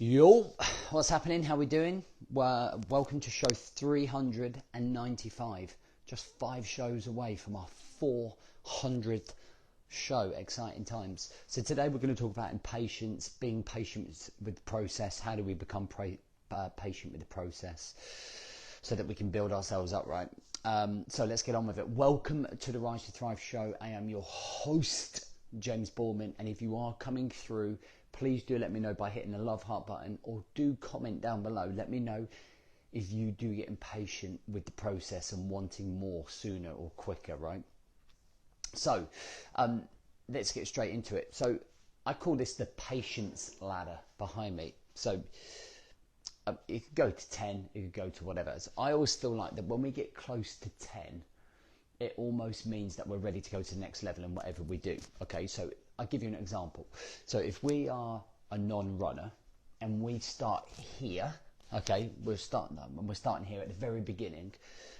Yo, what's happening? How we doing? Well, welcome to show 395. Just 5 shows away from our 400th show. Exciting times. So today we're going to talk about impatience, being patient with the process. How do we become patient with the process so that we can build ourselves up, right? So let's get on with it. Welcome to the Rise to Thrive show. I am your host, James Boardman, and if you are coming through, please do let me know by hitting the love heart button, or do comment down below. Let me know if you do get impatient with the process and wanting more sooner or quicker, right? So let's get straight into it. So I call this the patience ladder behind me. So it could go to 10, it could go to whatever. So I always feel like that when we get close to 10, it almost means that we're ready to go to the next level in whatever we do. Okay, so I'll give you an example. So if we are a non-runner and we start here, okay, we're starting here at the very beginning,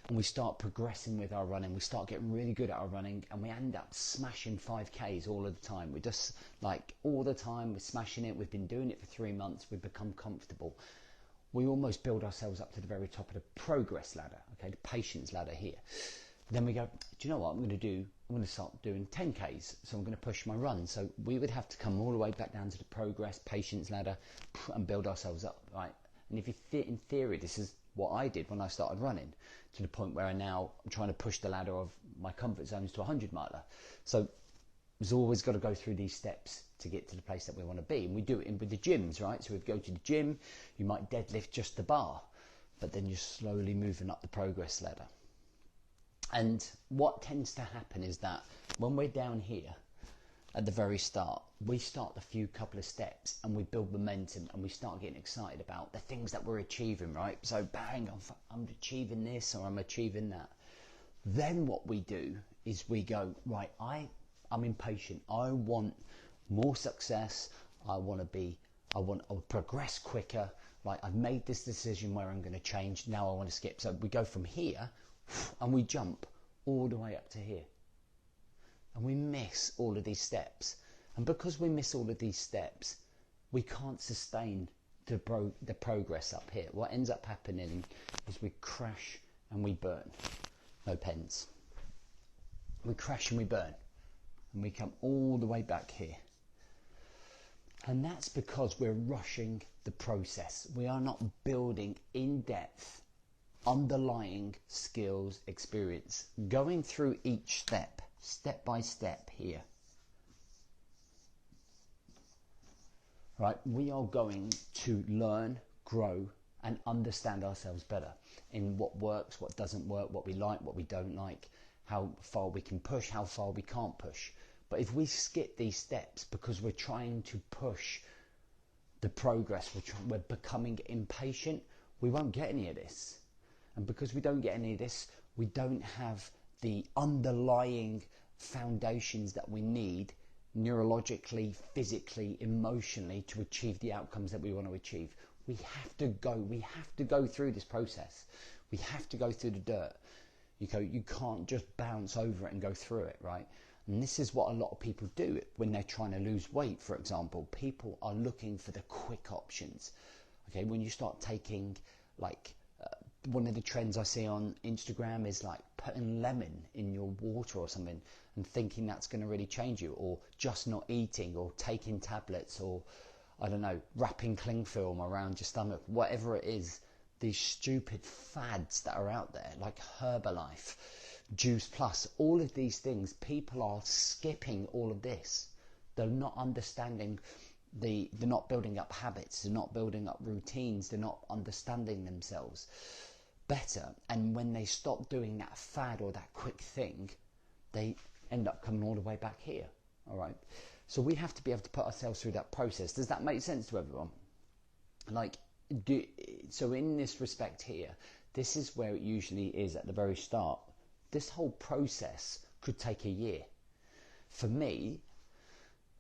and we start progressing with our running, we start getting really good at our running, and we end up smashing 5Ks all of the time. We just, like, all the time we're smashing it. We've been doing it for 3 months. We've become comfortable. We almost build ourselves up to the very top of the progress ladder, okay, the patience ladder here. Then we go, do you know what I'm going to start doing 10Ks, so I'm going to push my run. So we would have to come all the way back down to the progress, patience ladder, and build ourselves up, right? And if you in theory, this is what I did when I started running, to the point where I'm trying to push the ladder of my comfort zones to 100 miler. So we've always got to go through these steps to get to the place that we want to be. And we do it with the gyms, right? So we go to the gym, you might deadlift just the bar, but then you're slowly moving up the progress ladder. And what tends to happen is that when we're down here at the very start, we start the couple of steps and we build momentum and we start getting excited about the things that we're achieving, right? So bang, I'm achieving this, or I'm achieving that. Then what we do is we go, right, I'm impatient. I want more success. I want to progress quicker. Like, I've made this decision where I'm going to change. Now I want to skip. So we go from here and we jump all the way up to here, and we miss all of these steps. And because we miss all of these steps, we can't sustain the progress up here. What ends up happening is we crash and we burn. No pens. We crash and we burn, and we come all the way back here. And that's because we're rushing the process. We are not building in depth underlying skills, experience, going through each step by step here. Right, we are going to learn, grow, and understand ourselves better in what works, what doesn't work, what we like, what we don't like, how far we can push, how far we can't push. But if we skip these steps because we're trying to push the progress, we're becoming impatient, we won't get any of this. And because we don't get any of this, we don't have the underlying foundations that we need neurologically, physically, emotionally to achieve the outcomes that we want to achieve. We have to go through this process. We have to go through the dirt. You can't just bounce over it and go through it, right? And this is what a lot of people do when they're trying to lose weight, for example. People are looking for the quick options. Okay, when you start taking, like, one of the trends I see on Instagram is like putting lemon in your water or something and thinking that's going to really change you, or just not eating, or taking tablets, or I don't know, wrapping cling film around your stomach, whatever it is. These stupid fads that are out there, like Herbalife, Juice Plus, all of these things, people are skipping all of this. They're not understanding they're not building up habits, they're not building up routines, they're not understanding themselves better. And when they stop doing that fad or that quick thing, they end up coming all the way back here. All right, so we have to be able to put ourselves through that process. Does that make sense to everyone? So in this respect here, this is where it usually is at the very start. This whole process could take a year. For me,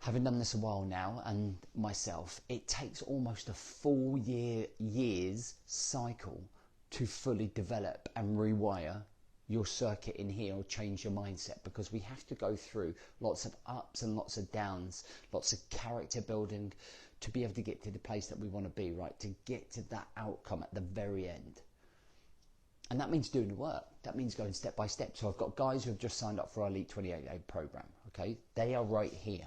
having done this a while now, and myself, it takes almost a full year's cycle to fully develop and rewire your circuit in here, or change your mindset, because we have to go through lots of ups and lots of downs, lots of character building to be able to get to the place that we want to be, right? To get to that outcome at the very end. And that means doing the work. That means going step by step. So I've got guys who have just signed up for our Elite 28-day program, okay? They are right here.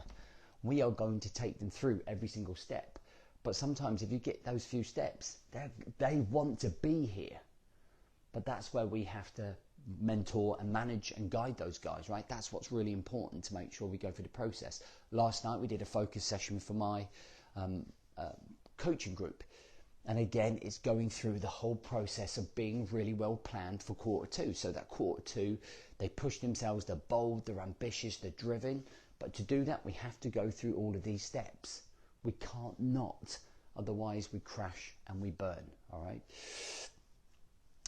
We are going to take them through every single step. But sometimes if you get those few steps, they want to be here. But that's where we have to mentor and manage and guide those guys, right? That's what's really important, to make sure we go through the process. Last night we did a focus session for my coaching group. And again, it's going through the whole process of being really well planned for quarter 2. So that quarter 2, they push themselves, they're bold, they're ambitious, they're driven. But to do that, we have to go through all of these steps. We can't not, otherwise we crash and we burn, all right?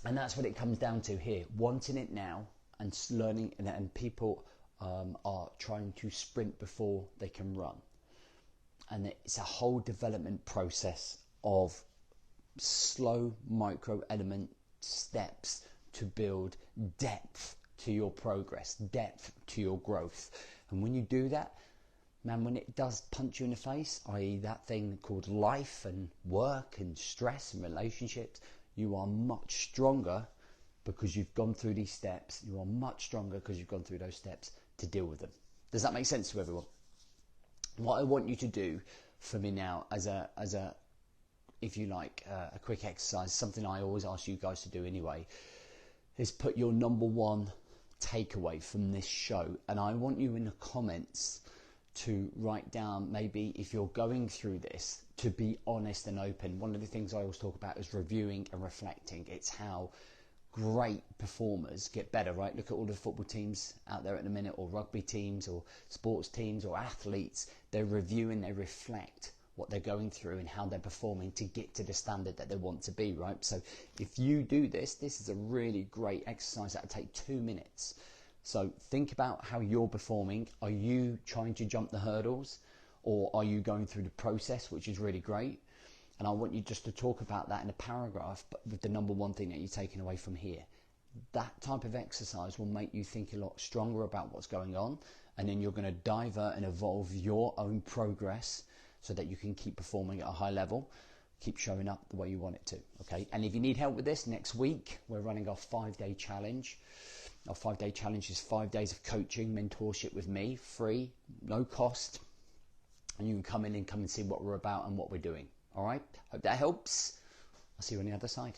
And that's what it comes down to here, wanting it now and learning, and people are trying to sprint before they can run. And it's a whole development process of slow micro element steps to build depth to your progress, depth to your growth. And when you do that, man, when it does punch you in the face, i.e. that thing called life and work and stress and relationships, you are much stronger because you've gone through these steps. You are much stronger because you've gone through those steps to deal with them. Does that make sense to everyone? What I want you to do for me now as a if you like, a quick exercise, something I always ask you guys to do anyway, is put your number one takeaway from this show. And I want you in the comments to write down, maybe if you're going through this, to be honest and open. One of the things I always talk about is reviewing and reflecting. It's how great performers get better, right? Look at all the football teams out there at the minute, or rugby teams, or sports teams, or athletes. They're reviewing, they reflect what they're going through and how they're performing to get to the standard that they want to be, right? So if you do this, this is a really great exercise that'll take 2 minutes. So think about how you're performing. Are you trying to jump the hurdles, or are you going through the process, which is really great? And I want you just to talk about that in a paragraph, but with the number one thing that you're taking away from here. That type of exercise will make you think a lot stronger about what's going on, and then you're going to divert and evolve your own progress so that you can keep performing at a high level, keep showing up the way you want it to, okay? And if you need help with this, next week we're running our 5-day challenge. Our 5-day challenge is 5 days of coaching, mentorship with me, free, no cost. And you can come in and see what we're about and what we're doing, all right? Hope that helps. I'll see you on the other side.